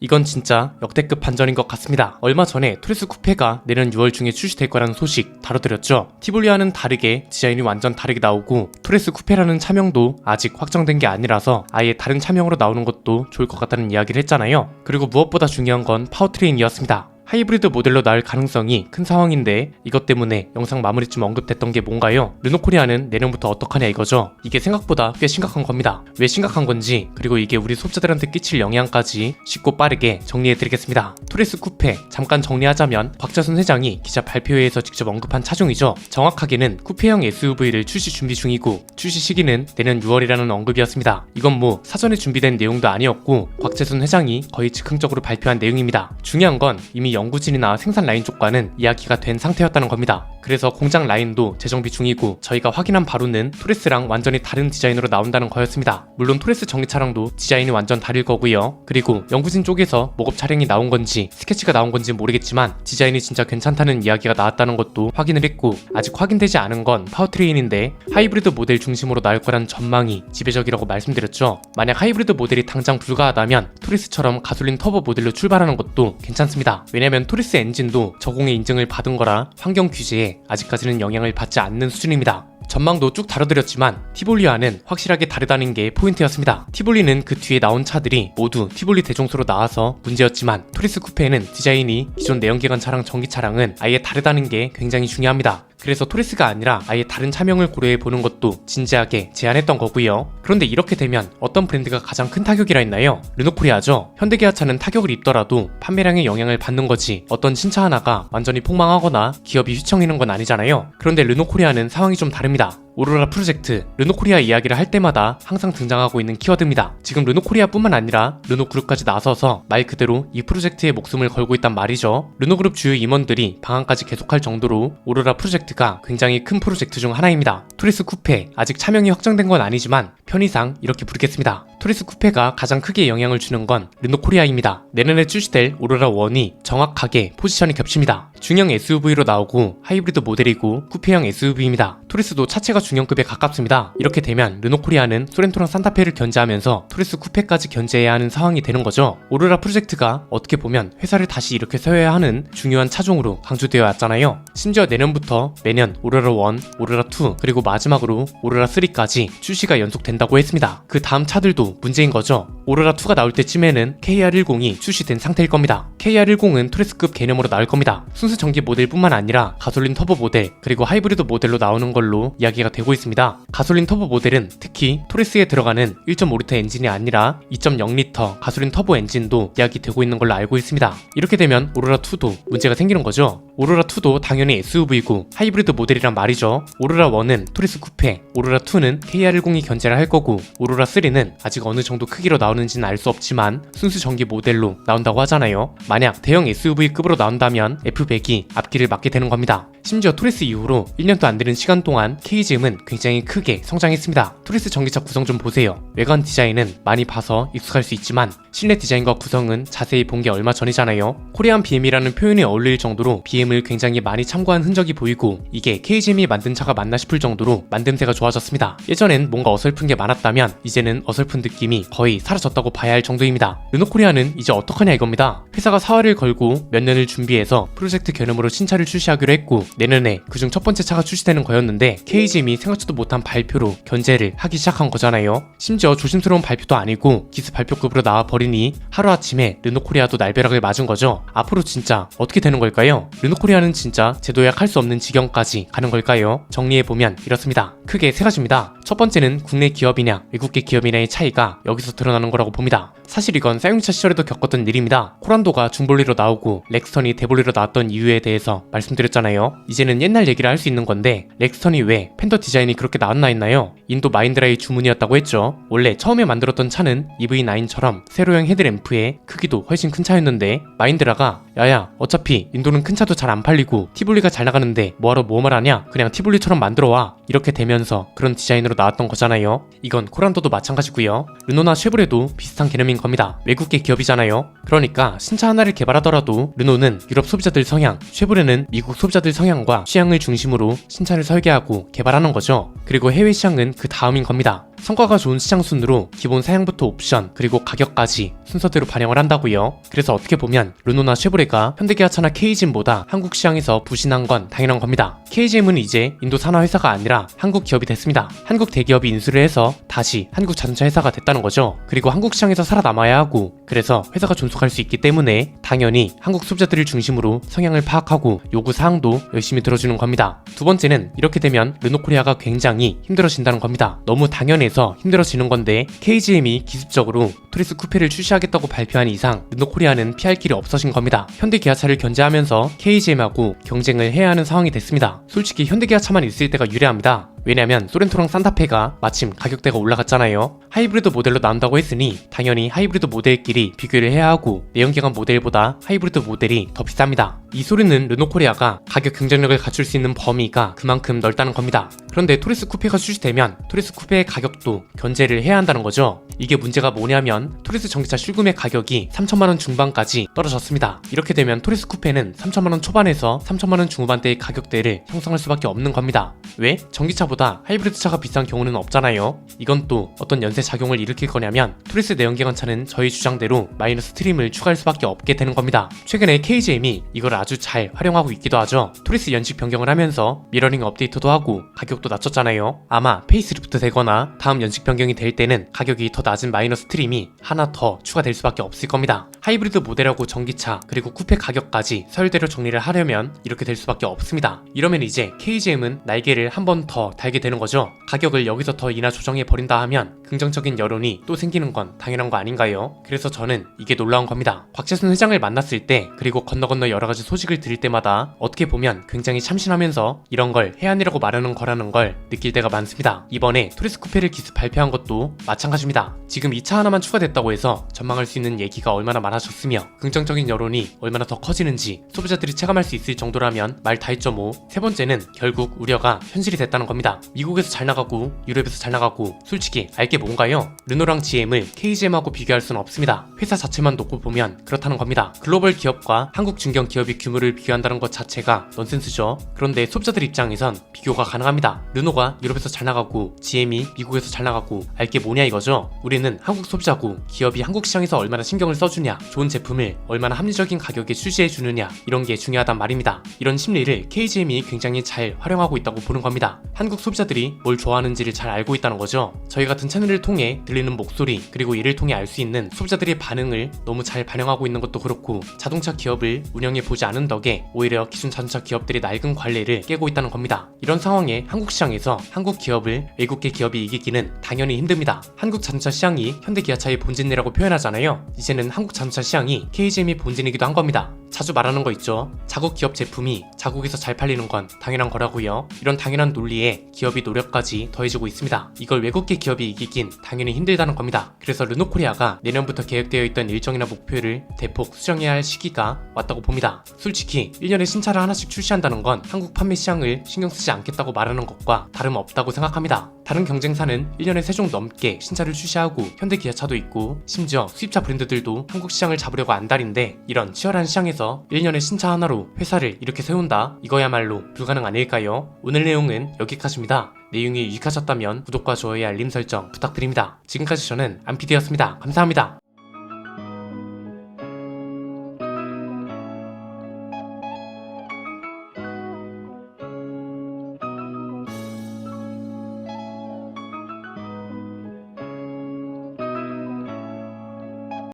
이건 진짜 역대급 반전인 것 같습니다. 얼마 전에 토레스 쿠페가 내년 6월 중에 출시될 거라는 소식 다뤄드렸죠. 티볼리와는 다르게 디자인이 완전 다르게 나오고 토레스 쿠페라는 차명도 아직 확정된 게 아니라서 아예 다른 차명으로 나오는 것도 좋을 것 같다는 이야기를 했잖아요. 그리고 무엇보다 중요한 건 파워트레인이었습니다. 하이브리드 모델로 나올 가능성이 큰 상황인데 이것 때문에 영상 마무리쯤 언급됐던 게 뭔가요? 르노코리아는 내년부터 어떡하냐 이거죠. 이게 생각보다 꽤 심각한 겁니다. 왜 심각한 건지 그리고 이게 우리 소비자들한테 끼칠 영향까지 쉽고 빠르게 정리해드리겠습니다. 토레스 쿠페 잠깐 정리하자면 곽자순 회장이 기자 발표회에서 직접 언급한 차종이죠. 정확하게는 쿠페형 SUV를 출시 준비 중이고 출시 시기는 내년 6월이라는 언급이었습니다. 이건 뭐 사전에 준비된 내용도 아니었고 곽재순 회장이 거의 즉흥적으로 발표한 내용입니다. 중요한 건 이미 연구진이나 생산 라인 쪽과는 이야기가 된 상태였다는 겁니다. 그래서 공장 라인도 재정비 중이고 저희가 확인한 바로는 토레스랑 완전히 다른 디자인으로 나온다는 거였습니다. 물론 토레스 전기 차량도 디자인이 완전 다를 거고요. 그리고 연구진 쪽에서 모급 차량이 나온 건지 스케치가 나온 건지 모르겠지만 디자인이 진짜 괜찮다는 이야기가 나왔다는 것도 확인을 했고 아직 확인되지 않은 건 파워트레인인데 하이브리드 모델 중심으로 나올 거란 전망이 지배적이라고 말씀드렸죠. 만약 하이브리드 모델이 당장 불가하다면 토레스처럼 가솔린 터보 모델로 출발하는 것도 괜찮습니다. 왜냐면 토레스 엔진도 저공해 인증을 받은 거라 환경 규제에 아직까지는 영향을 받지 않는 수준입니다. 전망도 쭉 다뤄드렸지만 티볼리와는 확실하게 다르다는 게 포인트였습니다. 티볼리는 그 뒤에 나온 차들이 모두 티볼리 대종소로 나와서 문제였지만 토레스 쿠페는 디자인이 기존 내연기관 차량 전기차량은 아예 다르다는 게 굉장히 중요합니다. 그래서 토레스가 아니라 아예 다른 차명을 고려해보는 것도 진지하게 제안했던 거고요. 그런데 이렇게 되면 어떤 브랜드가 가장 큰 타격이라 했나요? 르노코리아죠. 현대기아차는 타격을 입더라도 판매량에 영향을 받는 거지 어떤 신차 하나가 완전히 폭망하거나 기업이 휘청이는 건 아니잖아요. 그런데 르노코리아는 상황이 좀 다릅니다. 오로라 프로젝트, 르노코리아 이야기를 할 때마다 항상 등장하고 있는 키워드입니다. 지금 르노코리아뿐만 아니라 르노그룹까지 나서서 말 그대로 이 프로젝트에 목숨을 걸고 있단 말이죠. 르노그룹 주요 임원들이 방한까지 계속할 정도로 오로라 프로젝트가 굉장히 큰 프로젝트 중 하나입니다. 토레스 쿠페, 아직 차명이 확정된 건 아니지만 편의상 이렇게 부르겠습니다. 토레스 쿠페가 가장 크게 영향을 주는 건 르노코리아입니다. 내년에 출시될 오로라 1이 정확하게 포지션이 겹칩니다. 중형 SUV로 나오고 하이브리드 모델이고 쿠페형 SUV입니다. 토레스도 차체가 중형급에 가깝습니다. 이렇게 되면 르노코리아는 소렌토랑 산타페를 견제하면서 토레스 쿠페까지 견제해야 하는 상황이 되는 거죠. 오로라 프로젝트가 어떻게 보면 회사를 다시 이렇게 세워야 하는 중요한 차종으로 강조되어 왔잖아요. 심지어 내년부터 매년 오로라 1, 오로라 2, 그리고 마지막으로 오로라 3까지 출시가 연속된다고 했습니다. 그 다음 차들도 문제인 거죠. 오로라 2가 나올 때쯤에는 KR10이 출시된 상태일 겁니다. KR10은 토레스급 개념으로 나올 겁니다. 순수 전기 모델뿐만 아니라 가솔린 터보 모델 그리고 하이브리드 모델로 나오는 걸로 이야기가 되고 있습니다. 가솔린 터보 모델은 특히 토레스에 들어가는 1.5리터 엔진이 아니라 2.0리터 가솔린 터보 엔진도 이야기되고 있는 걸로 알고 있습니다. 이렇게 되면 오로라 2도 문제가 생기는 거죠. 오로라 2도 당연히 SUV고 하이브리드 모델이란 말이죠. 오로라 1은 토레스 쿠페, 오로라 2는 KR10이 견제를 할 거고 오로라 3는 아직 어느 정도 크기로 나오는지는 알 수 없지만 순수 전기 모델로 나온다고 하잖아요. 만약 대형 SUV급으로 나온다면 F100이 앞길을 막게 되는 겁니다. 심지어 토레스 이후로 1년도 안 되는 시간 동안 KGM은 굉장히 크게 성장했습니다. 토레스 전기차 구성 좀 보세요. 외관 디자인은 많이 봐서 익숙할 수 있지만 실내 디자인과 구성은 자세히 본 게 얼마 전이잖아요. 코리안 BM이라는 표현이 어울릴 정도로 BM을 굉장히 많이 참고한 흔적이 보이고 이게 KGM이 만든 차가 맞나 싶을 정도로 만듦새가 좋아졌습니다. 예전엔 뭔가 어설픈 게 많았다면 이제는 어설픈 느낌이 거의 사라졌다고 봐야 할 정도입니다. 르노코리아는 이제 어떡하냐 이겁니다. 회사가 사활을 걸고 몇 년을 준비해서 프로젝트 개념으로 신차를 출시하기로 했고 내년에 그중 첫 번째 차가 출시되는 거였는데 KGM이 생각지도 못한 발표로 견제를 하기 시작한 거잖아요. 심지어 조심스러운 발표도 아니고 기습 발표급으로 나와버리니 하루아침에 르노코리아도 날벼락을 맞은 거죠. 앞으로 진짜 어떻게 되는 걸까요? 르노코리아는 진짜 재도약할 수 없는 지경까지 가는 걸까요? 정리해보면 이렇습니다. 크게 세 가지입니다. 첫 번째는 국내 기업이냐 외국계 기업이냐의 차이가 여기서 드러나는 거라고 봅니다. 사실 이건 사용차 시절에도 겪었던 일입니다. 코란도가 중볼리로 나오고 렉스턴이 대볼리로 나왔던 이유에 대해서 말씀드렸잖아요. 이제는 옛날 얘기를 할 수 있는 건데 렉스턴이 왜 팬더 디자인이 그렇게 나왔나 했나요? 인도 마인드라의 주문이었다고 했죠. 원래 처음에 만들었던 차는 EV9처럼 세로형 헤드램프에 크기도 훨씬 큰 차였는데 마인드라가 야야 어차피 인도는 큰 차도 잘 안 팔리고 티볼리가 잘 나가는데 뭐하러 모험을 하냐 그냥 티볼리처럼 만들어와 이렇게 되면서 그런 디자인으로 나왔던 거잖아요. 이건 코란도도 마찬가지고요. 르노나 쉐보레도 비슷한 개념인 겁니다. 외국계 기업이잖아요. 그러니까 신차 하나를 개발하더라도 르노는 유럽 소비자들 성향, 쉐보레는 미국 소비자들 성향과 취향을 중심으로 신차를 설계하고 개발하는 거죠. 그리고 해외 시장은 그 다음인 겁니다. 성과가 좋은 시장 순으로 기본 사양부터 옵션 그리고 가격까지 순서대로 반영을 한다고요. 그래서 어떻게 보면 르노나 쉐보레가 현대기아차나 KGM보다 한국 시장에서 부진한 건 당연한 겁니다. KGM은 이제 인도 산하 회사가 아니라 한국 기업이 됐습니다. 한국 대기업이 인수를 해서 다시 한국 자동차 회사가 됐다는 거죠. 그리고 한국 시장에서 살아남아야 하고, 그래서 회사가 존속할 수 있기 때문에 당연히 한국 소비자들을 중심으로 성향을 파악하고 요구 사항도 열심히 들어주는 겁니다. 두 번째는 이렇게 되면 르노코리아가 굉장히 힘들어진다는 겁니다. 너무 당연해서 힘들어지는 건데 KGM이 기습적으로 토리스 쿠페를 출시하겠다고 발표한 이상 르노코리아는 피할 길이 없어진 겁니다. 현대기아차를 견제하면서 KGM하고 경쟁을 해야 하는 상황이 됐습니다. 솔직히 현대기아차만 있을 때가 유리합니다. 왜냐면 소렌토랑 산타페가 마침 가격대가 올라갔잖아요. 하이브리드 모델로 나온다고 했으니 당연히 하이브리드 모델끼리 비교를 해야 하고 내연기관 모델보다 하이브리드 모델이 더 비쌉니다. 이 소리는 르노코리아가 가격 경쟁력을 갖출 수 있는 범위가 그만큼 넓다는 겁니다. 그런데 토리스 쿠페가 출시되면 토리스 쿠페의 가격도 견제를 해야 한다는 거죠. 이게 문제가 뭐냐면 토리스 전기차 실구매 가격이 3천만원 중반까지 떨어졌습니다. 이렇게 되면 토리스 쿠페는 3천만원 초반에서 3천만원 중후반대의 가격대를 형성할 수밖에 없는 겁니다. 왜? 전기차보다 하이브리드 차가 비싼 경우는 없잖아요. 이건 또 어떤 연쇄 작용을 일으킬 거냐면 토리스 내연기관 차는 저희 주장대로 마이너스 트림을 추가할 수밖에 없게 되는 겁니다. 최근에 KGM이 이걸 아주 잘 활용하고 있기도 하죠. 토리스 연식 변경을 하면서 미러링 업데이트도 하고 가격도 낮췄잖아요. 아마 페이스리프트 되거나 다음 연식 변경이 될 때는 가격이 더 낮은 마이너스 트림이 하나 더 추가될 수밖에 없을 겁니다. 하이브리드 모델하고 전기차 그리고 쿠페 가격까지 서열대로 정리를 하려면 이렇게 될 수밖에 없습니다. 이러면 이제 KGM은 날개를 한 번 더 달게 되는 거죠. 가격을 여기서 더 인하 조정해 버린다 하면 긍정적인 여론이 또 생기는 건 당연한 거 아닌가요? 그래서 저는 이게 놀라운 겁니다. 곽재순 회장을 만났을 때 그리고 건너 여러 가지 소식을 들을 때마다 어떻게 보면 굉장히 참신하면서 이런 걸 해안이라고 말하는 거라는 걸 느낄 때가 많습니다. 이번에 토리스 쿠페를 기습 발표한 것도 마찬가지입니다. 지금 이 차 하나만 추가됐다고 해서 전망할 수 있는 얘기가 얼마나 많아졌으며 긍정적인 여론이 얼마나 더 커지는지 소비자들이 체감할 수 있을 정도라면 말 다 했죠 뭐. 세 번째는 결국 우려가 현실이 됐다는 겁니다. 미국에서 잘 나가고 유럽에서 잘 나가고 솔직히 알게 뭔가요? 르노랑 GM을 KGM하고 비교할 수는 없습니다. 회사 자체만 놓고 보면 그렇다는 겁니다. 글로벌 기업과 한국 중견 기업의 규모를 비교한다는 것 자체가 넌센스죠. 그런데 소비자들 입장에선 비교가 가능합니다. 르노가 유럽에서 잘 나가고 GM이 미국에서 잘 나가고 알게 뭐냐 이거죠. 우리는 한국 소비자고 기업이 한국 시장에서 얼마나 신경을 써주냐, 좋은 제품을 얼마나 합리적인 가격에 출시해주느냐, 이런 게 중요하단 말입니다. 이런 심리를 KGM이 굉장히 잘 활용하고 있다고 보는 겁니다. 한국 소비자들이 뭘 좋아하는지를 잘 알고 있다는 거죠. 저희 같은 채널을 통해 들리는 목소리 그리고 이를 통해 알 수 있는 소비자들의 반응을 너무 잘 반영하고 있는 것도 그렇고 자동차 기업을 운영해 보지 않은 덕에 오히려 기존 자동차 기업들이 낡은 관례를 깨고 있다는 겁니다. 이런 상황에 한국 시장에서 한국 기업을 외국계 기업이 이기기는 당연히 힘듭니다. 한국 자동차 시장이 현대기아차의 본진이라고 표현하잖아요. 이제는 한국 자동차 시장이 KGM이 본진이기도 한 겁니다. 자주 말하는 거 있죠. 자국 기업 제품이 자국에서 잘 팔리는 건 당연한 거라고요. 이런 당연한 논리에 기업이 노력까지 더해지고 있습니다. 이걸 외국계 기업이 이기긴 당연히 힘들다는 겁니다. 그래서 르노코리아가 내년부터 계획되어 있던 일정이나 목표를 대폭 수정해야 할 시기가 왔다고 봅니다. 솔직히 1년에 신차를 하나씩 출시한다는 건 한국 판매 시장을 신경 쓰지 않겠다고 말하는 것과 다름없다고 생각합니다. 다른 경쟁사는 1년에 3종 넘게 신차를 출시하고 현대기아차도 있고 심지어 수입차 브랜드들도 한국 시장을 잡으려고 안달인데 이런 치열한 시장에서 1년에 신차 하나로 회사를 이렇게 세운다? 이거야말로 불가능 아닐까요? 오늘 내용은 여기까지입니다. 내용이 유익하셨다면 구독과 좋아요 알림 설정 부탁드립니다. 지금까지 저는 안피디였습니다. 감사합니다.